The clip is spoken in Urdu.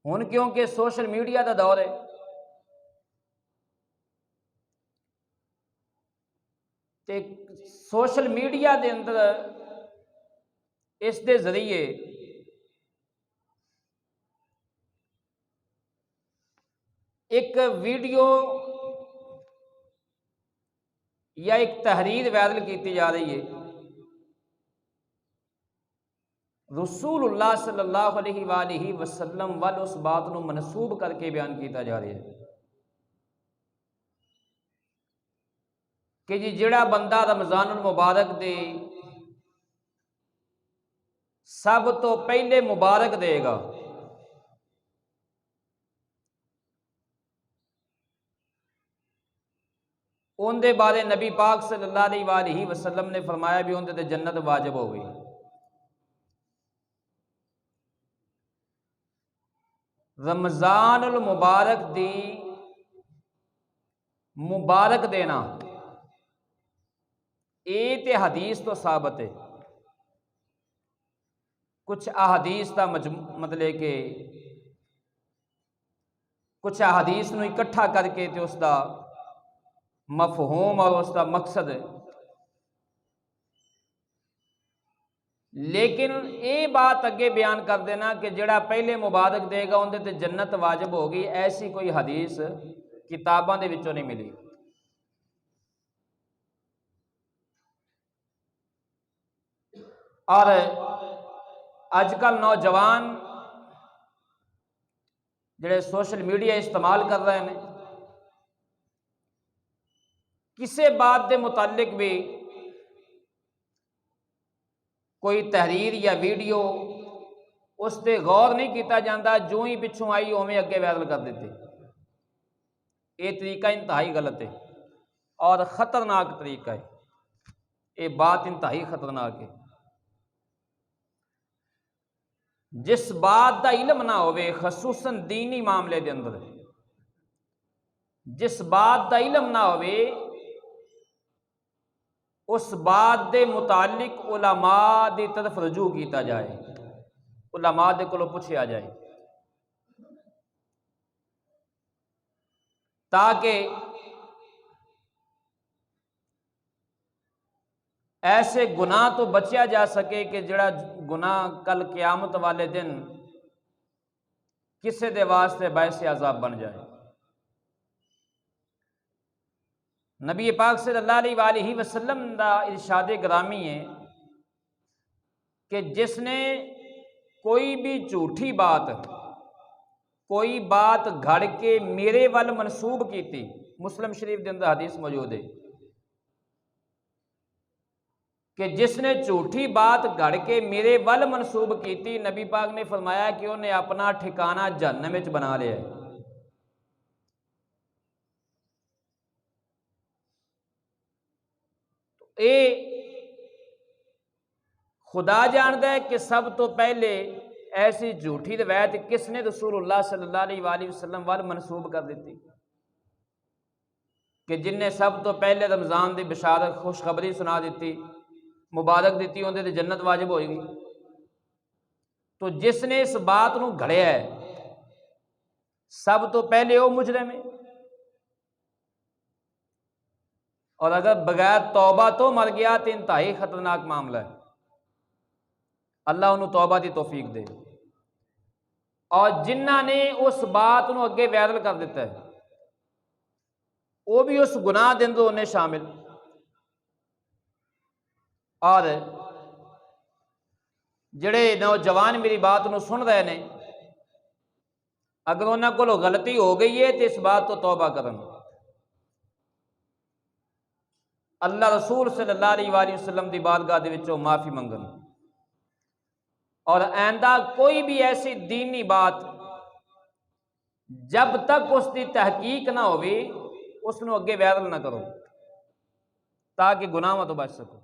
ہن کیونکہ سوشل میڈیا دا دور ہے، تے سوشل میڈیا دے اندر اس دے ذریعے ایک ویڈیو یا ایک تحریر وائرل کی جا رہی ہے، رسول اللہ صلی اللہ علیہ وآلہ وسلم وال اس بات نو منسوب کر کے بیان کیتا جا رہا ہے کہ جی جڑا بندہ رمضان المبارک دے سب تو پہلے مبارک دے گا، ان دے بارے نبی پاک صلی اللہ علیہ وآلہ وسلم نے فرمایا بھی ان دے جنت واجب ہو گئی۔ رمضان المبارک دی مبارک دینا اے تے حدیث تو ثابت ہے، کچھ احادیث کا مطلب کہ کچھ احادیث نو اکٹھا کر کے تے اس دا مفہوم اور اس کا مقصد ہے، لیکن اے بات اگے بیان کر دینا کہ جڑا پہلے مبارک دے گا اندر تے جنت واجب ہوگی، ایسی کوئی حدیث کتاباں دے وچوں نہیں ملی۔ اور اج کل نوجوان جڑے سوشل میڈیا استعمال کر رہے ہیں، کسے بات دے متعلق بھی کوئی تحریر یا ویڈیو اس تے غور نہیں کیتا جاندہ، جو ہی پچھوں آئی اوویں اگے وائرل کر دیتے۔ یہ طریقہ انتہائی غلط ہے اور خطرناک طریقہ ہے، یہ بات انتہائی خطرناک ہے۔ جس بات دا علم نہ ہوئے، خصوصاً دینی معاملے دے اندر، جس بات دا علم نہ ہوئے اس بات دے متعلق علماء دی طرف رجوع کیتا جائے، علماء دے کولوں پوچھیا جائے، تاکہ ایسے گناہ تو بچیا جا سکے کہ جڑا گناہ کل قیامت والے دن کسے دے واسطے باعث عذاب بن جائے۔ نبی پاک صلی اللہ علیہ وآلہ وسلم دا ارشاد گرامی ہے کہ جس نے کوئی بھی جھوٹی بات، کوئی بات گھڑ کے میرے ول منسوب کیتی، مسلم شریف دے اندر حدیث موجود ہے کہ جس نے جھوٹی بات گھڑ کے میرے ول منسوب کیتی، نبی پاک نے فرمایا کہ انہیں اپنا ٹھکانہ جہنم وچ بنا لیا ہے۔ اے خدا جاندہ ہے کہ سب تو پہلے ایسی جھوٹی روایت کس نے رسول اللہ صلی اللہ علیہ وآلہ وسلم وال منسوب کر دیتی کہ جن نے سب تو پہلے رمضان دی بشارت خوشخبری سنا دیتی، مبارک دیتی، اندر تے جنت واجب ہوئے گی۔ تو جس نے اس بات نو گھڑیا ہے سب تو پہلے وہ مجرم ہے، اور اگر بغیر توبہ تو مر گیا تو انتہائی خطرناک معاملہ ہے، اللہ انہوں توبہ دی توفیق دے۔ اور جنہ نے اس بات نو اگے وائرل کر دیتا ہے وہ بھی اس گناہ دے اندر انہیں شامل، اور جڑے نوجوان میری بات نو سن رہے ہیں اگر انہاں کو غلطی ہو گئی ہے تو اس بات تو توبہ کرن، اللہ رسول صلی اللہ علیہ وآلہ وسلم دی بارگاہ دے وچوں معافی منگن، اور آئندہ کوئی بھی ایسی دینی بات جب تک اس دی تحقیق نہ ہوئی اس نو اگے وائرل نہ کرو تاکہ گناہاں تو بچ سکو۔